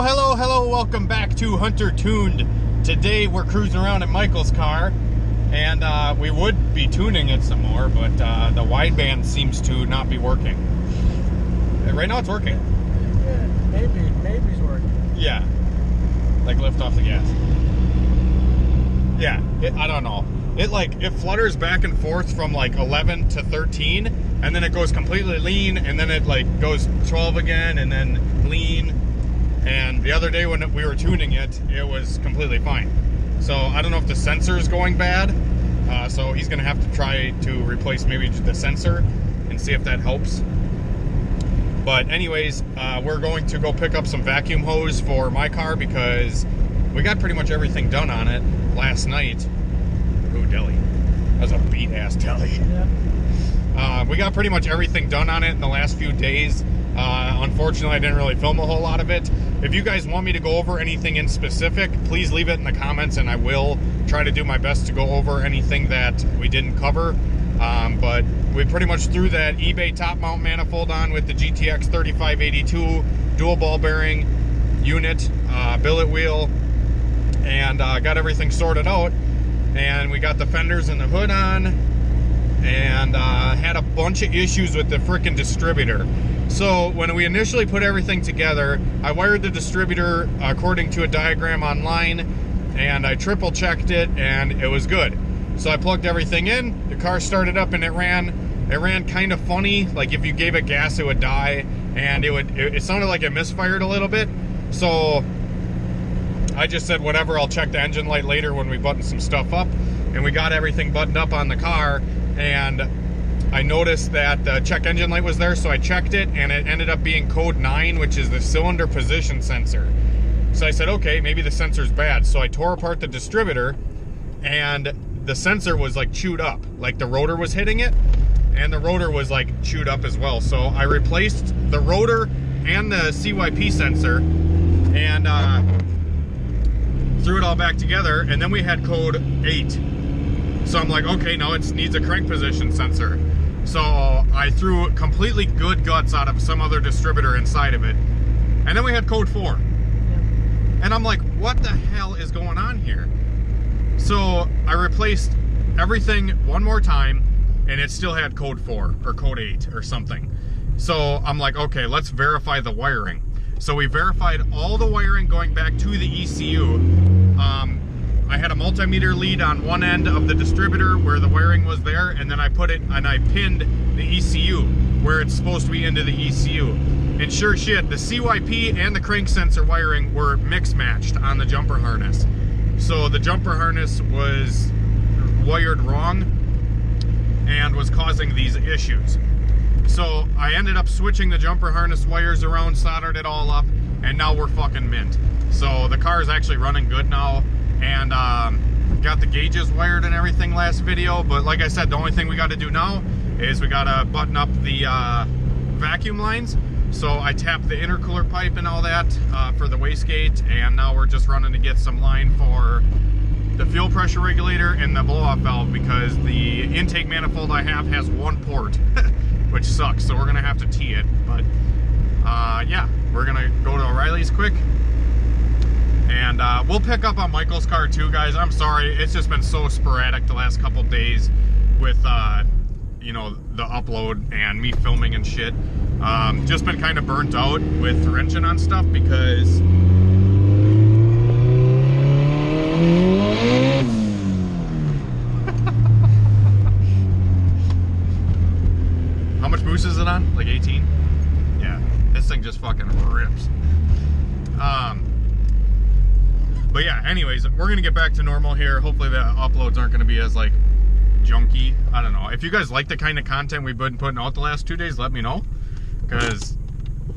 Hello, welcome back to HunterTuned. Today we're cruising around in Michael's car, and we would be tuning it some more, but the wideband seems to not be working. Right now it's working. Yeah, maybe it's working. Yeah, like lift off the gas. Yeah, I don't know. It flutters back and forth from like 11 to 13, and then it goes completely lean, and then it like goes 12 again, and then lean. And the other day when we were tuning it, it was completely fine. So I don't know if the sensor is going bad. So he's gonna have to try to replace maybe the sensor and see if that helps. But anyways, we're going to go pick up some vacuum hose for my car because we got pretty much everything done on it last night. Ooh, deli. That was a beat ass deli. Yeah. We got pretty much everything done on it in the last few days. Unfortunately, I didn't really film a whole lot of it. If you guys want me to go over anything in specific, please leave it in the comments and I will try to do my best to go over anything that we didn't cover. But we pretty much threw that eBay top mount manifold on with the GTX 3582 dual ball bearing unit, billet wheel, and got everything sorted out. And we got the fenders and the hood on, and had a bunch of issues with the frickin' distributor. So when we initially put everything together, I wired the distributor according to a diagram online, and I triple checked it, and it was good. So I plugged everything in, the car started up, and it ran kind of funny. Like if you gave it gas, it would die, and it sounded like it misfired a little bit. So I just said, whatever, I'll check the engine light later when we button some stuff up. And we got everything buttoned up on the car, and I noticed that the check engine light was there, so I checked it, and it ended up being code 9, which is the cylinder position sensor. So I said, okay, maybe the sensor's bad. So I tore apart the distributor, and the sensor was like chewed up. Like the rotor was hitting it, and the rotor was like chewed up as well. So I replaced the rotor and the CYP sensor, and threw it all back together, and then we had code 8. So I'm like, okay, now it needs a crank position sensor. So I threw completely good guts out of some other distributor inside of it. And then we had code 4. And I'm like, what the hell is going on here? So I replaced everything one more time, and it still had code 4 or code 8 or something. So I'm like, okay, let's verify the wiring. So we verified all the wiring going back to the ECU. I had a multimeter lead on one end of the distributor where the wiring was there, and then I put it and I pinned the ECU where it's supposed to be into the ECU. And sure shit, the CYP and the crank sensor wiring were mix matched on the jumper harness. So the jumper harness was wired wrong and was causing these issues. So I ended up switching the jumper harness wires around, soldered it all up, and now we're fucking mint. So the car is actually running good now, and got the gauges wired and everything last video. But like I said, the only thing we got to do now is we got to button up the vacuum lines. So I tapped the intercooler pipe and all that for the wastegate, and now we're just running to get some line for the fuel pressure regulator and the blow-off valve, because the intake manifold I have has one port. Which sucks, so we're gonna have to tee it. But yeah, we're gonna go to O'Reilly's quick, and we'll pick up on Michael's car too, guys. I'm sorry, it's just been so sporadic the last couple days with you know, the upload and me filming and shit. Just been kind of burnt out with wrenching on stuff because how much boost is it on? Like 18? Yeah, this thing just fucking rips. But yeah, anyways, we're gonna get back to normal here. Hopefully the uploads aren't gonna be as like junky. I don't know. If you guys like the kind of content we've been putting out the last 2 days, let me know. Because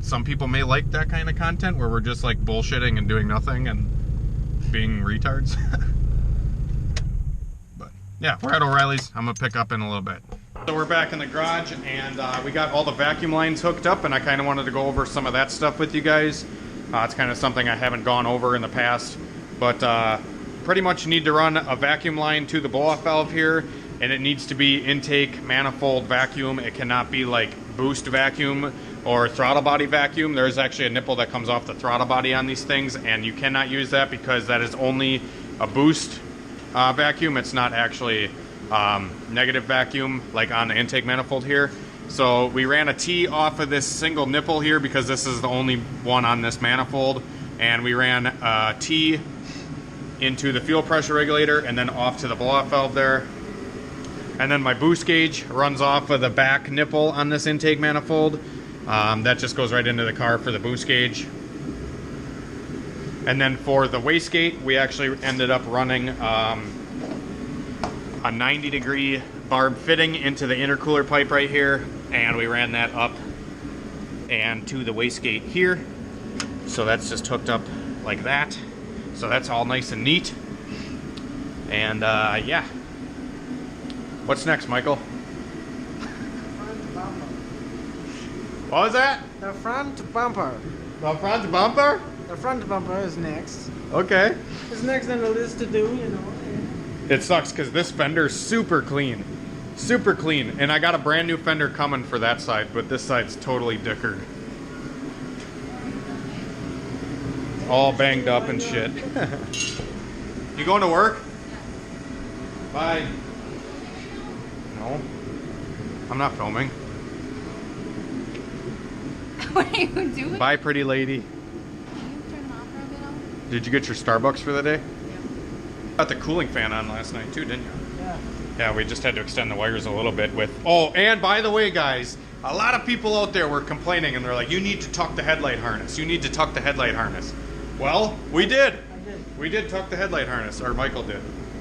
some people may like that kind of content where we're just like bullshitting and doing nothing and being retards. But yeah, we're at O'Reilly's. I'm gonna pick up in a little bit. So we're back in the garage, and we got all the vacuum lines hooked up, and I kind of wanted to go over some of that stuff with you guys. It's kind of something I haven't gone over in the past, but pretty much need to run a vacuum line to the blow-off valve here, and it needs to be intake manifold vacuum. It cannot be like boost vacuum, or throttle body vacuum. There's actually a nipple that comes off the throttle body on these things, and you cannot use that because that is only a boost vacuum. It's not actually negative vacuum like on the intake manifold here. So we ran a T off of this single nipple here because this is the only one on this manifold, and we ran a T into the fuel pressure regulator and then off to the blow-off valve there. And then my boost gauge runs off of the back nipple on this intake manifold. That just goes right into the car for the boost gauge. And then for the wastegate, we actually ended up running a 90-degree barb fitting into the intercooler pipe right here, and we ran that up and to the wastegate here. So that's just hooked up like that. So that's all nice and neat. And yeah. What's next, Michael? What was that? The front bumper. The front bumper? The front bumper is next. Okay. It's next on the list to do, you know. It sucks because this fender's super clean. Super clean. And I got a brand new fender coming for that side, but this side's totally dickered. All banged up and shit. You going to work? Bye. No. I'm not filming. What are you doing? Bye, pretty lady. Can you turn them off for a bit? Did you get your Starbucks for the day? Yeah. Got the cooling fan on last night too, didn't you? Yeah. Yeah, we just had to extend the wires a little bit with... Oh, and by the way, guys, a lot of people out there were complaining, and they're like, you need to tuck the headlight harness. You need to tuck the headlight harness. Well, we did. I did. We did tuck the headlight harness, or Michael did.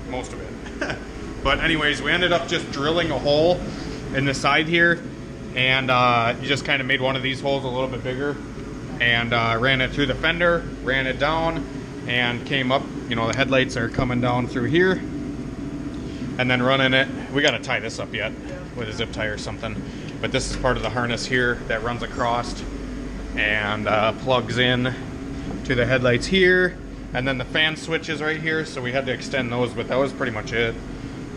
Most of it. But anyways, we ended up just drilling a hole in the side here, and you just kind of made one of these holes a little bit bigger, and ran it through the fender, ran it down, and came up. You know, the headlights are coming down through here, and then running it. We got to tie this up yet with a zip tie or something, but this is part of the harness here that runs across and plugs in to the headlights here, and then the fan switches right here, so we had to extend those, but that was pretty much it.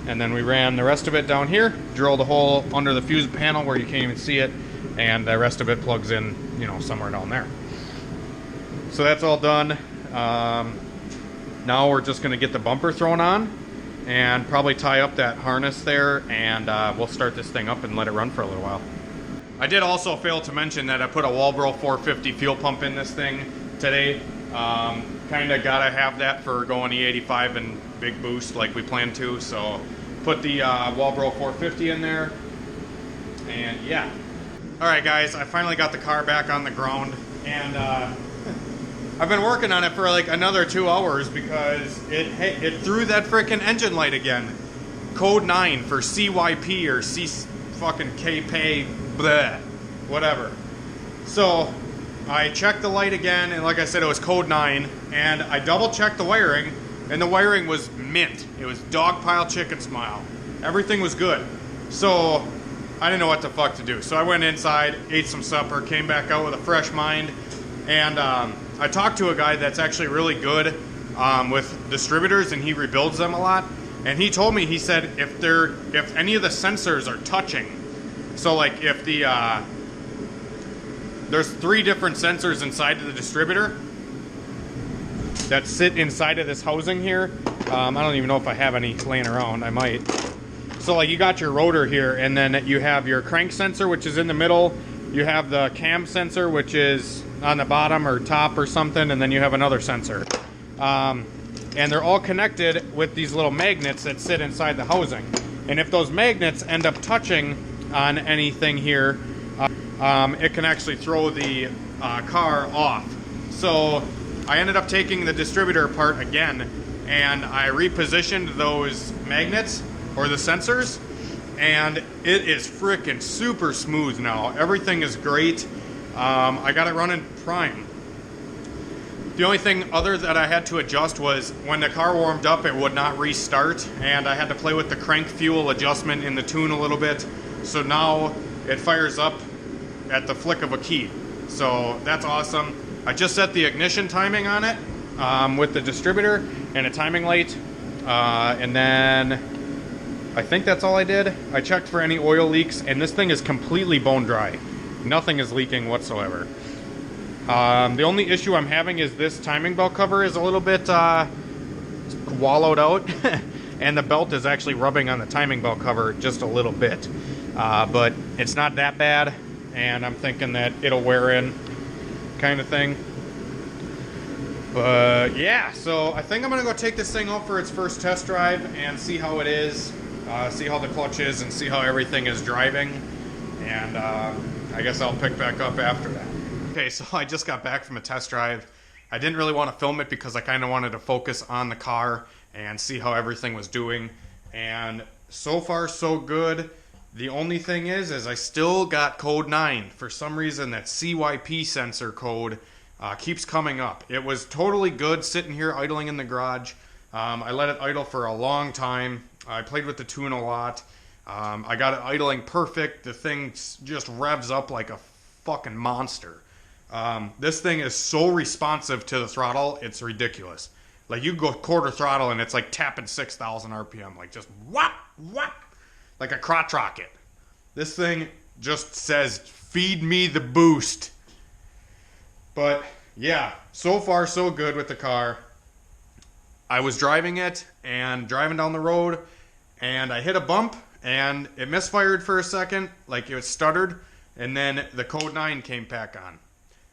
And then we ran the rest of it down here, drilled a hole under the fuse panel where you can't even see it, and the rest of it plugs in, you know, somewhere down there. So that's all done. Now we're just going to get the bumper thrown on and probably tie up that harness there, and we'll start this thing up and let it run for a little while. I did also fail to mention that I put a Walbro 450 fuel pump in this thing today. Kind of got to have that for going E85 and big boost like we planned to, so put the Walbro 450 in there, and yeah. Alright guys, I finally got the car back on the ground, and I've been working on it for like another 2 hours because it threw that frickin' engine light again. Code 9 for CYP or C fucking KP, bleh, whatever. So I checked the light again, and like I said, it was code 9, and I double checked the wiring, and the wiring was mint. It was dog pile chicken smile. Everything was good. So I didn't know what the fuck to do. So I went inside, ate some supper, came back out with a fresh mind, and I talked to a guy that's actually really good with distributors, and he rebuilds them a lot. And he told me, he said, if any of the sensors are touching, so like if the there's 3 different sensors inside of the distributor that sit inside of this housing here. I don't even know if I have any laying around. I might. So like you got your rotor here, and then you have your crank sensor, which is in the middle. You have the cam sensor, which is on the bottom or top or something, and then you have another sensor. And they're all connected with these little magnets that sit inside the housing. And if those magnets end up touching on anything here, it can actually throw the car off. So I ended up taking the distributor apart again, and I repositioned those magnets, or the sensors, and it is freaking super smooth now. Everything is great. I got it running prime. The only thing other that I had to adjust was when the car warmed up, it would not restart, and I had to play with the crank fuel adjustment in the tune a little bit. So now it fires up at the flick of a key. So that's awesome. I just set the ignition timing on it with the distributor and a timing light, and then I think that's all I did. I checked for any oil leaks, and this thing is completely bone dry. Nothing is leaking whatsoever. The only issue I'm having is this timing belt cover is a little bit wallowed out, and the belt is actually rubbing on the timing belt cover just a little bit. But it's not that bad, and I'm thinking that it'll wear in, kind of thing. But yeah, so I think I'm gonna go take this thing out for its first test drive and see how it is, see how the clutch is, and see how everything is driving. And I guess I'll pick back up after that. Okay, so I just got back from a test drive. I didn't really want to film it because I kind of wanted to focus on the car and see how everything was doing. And so far, so good. The only thing is I still got code 9. For some reason, that CYP sensor code keeps coming up. It was totally good sitting here idling in the garage. I let it idle for a long time. I played with the tune a lot. I got it idling perfect. The thing just revs up like a fucking monster. This thing is so responsive to the throttle, it's ridiculous. Like, you go quarter throttle and it's like tapping 6,000 RPM, like just whop, whop, like a crotch rocket. This thing just says, feed me the boost. But yeah, so far so good with the car. I was driving it and driving down the road, and I hit a bump and it misfired for a second, like it stuttered, and then the code 9 came back on.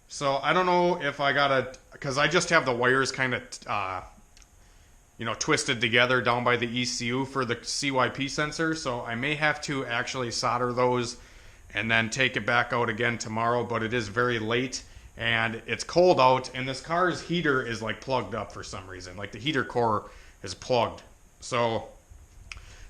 So I don't know if I gotta, because I just have the wires kind of, twisted together down by the ECU for the CYP sensor. So I may have to actually solder those and then take it back out again tomorrow. But it is very late and it's cold out, and this car's heater is like plugged up for some reason. Like the heater core is plugged. So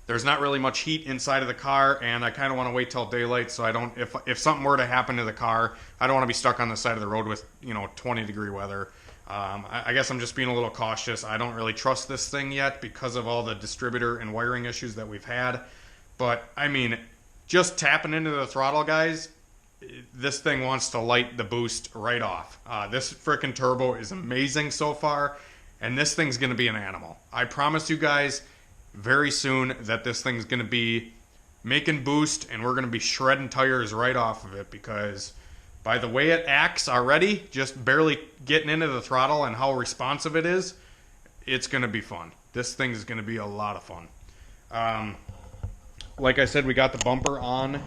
there's not really much heat inside of the car, and I kind of want to wait till daylight so I don't, if something were to happen to the car, I don't want to be stuck on the side of the road with, 20-degree weather. I guess I'm just being a little cautious. I don't really trust this thing yet because of all the distributor and wiring issues that we've had. But, I mean, just tapping into the throttle, guys, this thing wants to light the boost right off. This frickin' turbo is amazing so far, and this thing's going to be an animal. I promise you guys very soon that this thing's going to be making boost, and we're going to be shredding tires right off of it, because by the way it acts already, just barely getting into the throttle and how responsive it is, it's going to be fun. This thing is going to be a lot of fun. Like I said, we got the bumper on.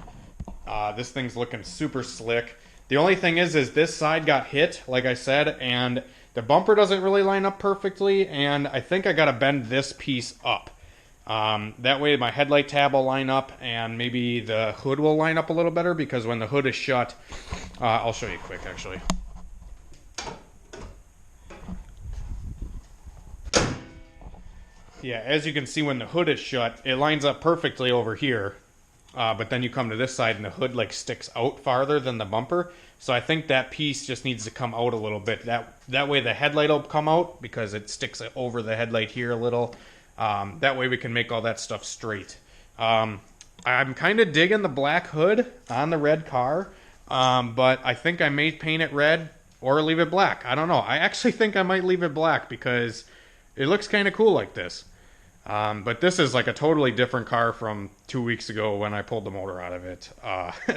This thing's looking super slick. The only thing is this side got hit, like I said, and the bumper doesn't really line up perfectly, and I think I got to bend this piece up. That way my headlight tab will line up, and maybe the hood will line up a little better, because when the hood is shut, I'll show you quick actually. Yeah, as you can see, when the hood is shut, it lines up perfectly over here, but then you come to this side and the hood like sticks out farther than the bumper. So I think that piece just needs to come out a little bit. That way the headlight will come out, because it sticks over the headlight here a little. That way we can make all that stuff straight. I'm kind of digging the black hood on the red car, but I think I may paint it red or leave it black. I don't know. I actually think I might leave it black because it looks kind of cool like this. But this is like a totally different car from 2 weeks ago when I pulled the motor out of it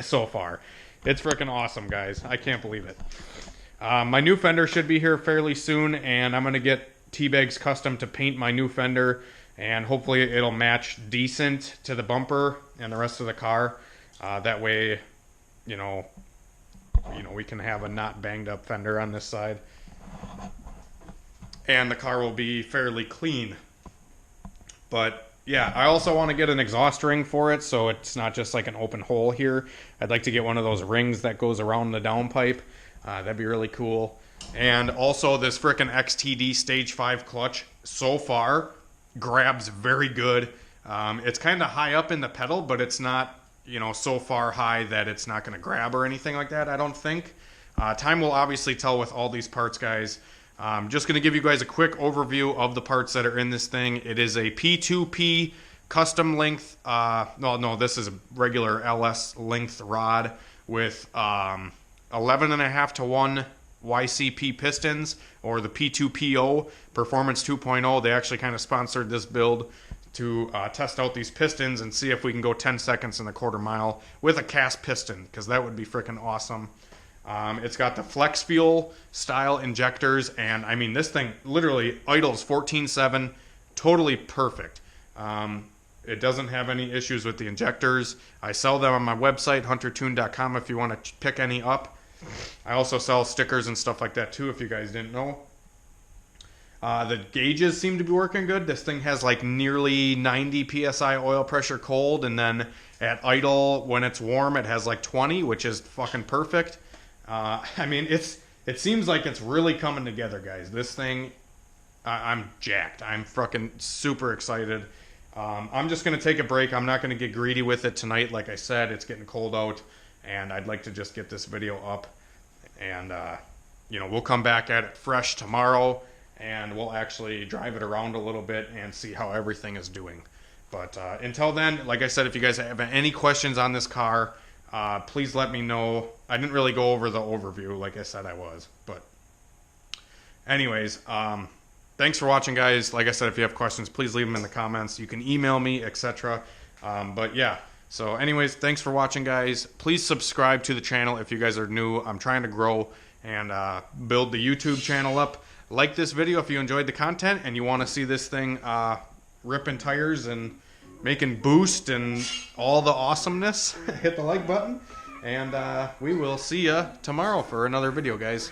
so far. It's freaking awesome, guys. I can't believe it. My new fender should be here fairly soon, and I'm going to get T-Bags Custom to paint my new fender, and hopefully it'll match decent to the bumper and the rest of the car. That way, we can have a not banged up fender on this side, and the car will be fairly clean. But yeah, I also want to get an exhaust ring for it, so it's not just like an open hole here. I'd like to get one of those rings that goes around the downpipe. That'd be really cool. And also this frickin' XTD Stage 5 clutch so far grabs very good. It's kind of high up in the pedal, but it's not, so far high that it's not going to grab or anything like that, I don't think. Time will obviously tell with all these parts, guys. I'm just going to give you guys a quick overview of the parts that are in this thing. It is a P2P custom length. No, this is a regular LS length rod with 11.5 to 1 YCP pistons, or the P2PO Performance 2.0. They actually kind of sponsored this build to test out these pistons and see if we can go 10 seconds in the quarter mile with a cast piston, because that would be freaking awesome. It's got the flex fuel style injectors, and I mean, this thing literally idles 14/7, totally perfect. It doesn't have any issues with the injectors. I sell them on my website, HunterTuned.com, if you want to pick any up. I also sell stickers and stuff like that too, if you guys didn't know. The gauges seem to be working good. This thing has like nearly 90 psi oil pressure cold, and then at idle, when it's warm, it has like 20, which is fucking perfect. I mean, it seems like it's really coming together, guys. This thing, I'm jacked. I'm fucking super excited. I'm just going to take a break. I'm not going to get greedy with it tonight. Like I said, it's getting cold out, and I'd like to just get this video up. And, you know, we'll come back at it fresh tomorrow, and we'll actually drive it around a little bit and see how everything is doing. But until then, like I said, if you guys have any questions on this car, please let me know. I didn't really go over the overview like I said I was. But anyways, thanks for watching, guys. Like I said, if you have questions, please leave them in the comments. You can email me, etc. But yeah, so anyways, thanks for watching, guys. Please subscribe to the channel if you guys are new. I'm trying to grow and build the YouTube channel up. Like this video if you enjoyed the content and you want to see this thing ripping tires and making boost and all the awesomeness. Hit the like button, and we will see ya tomorrow for another video, guys.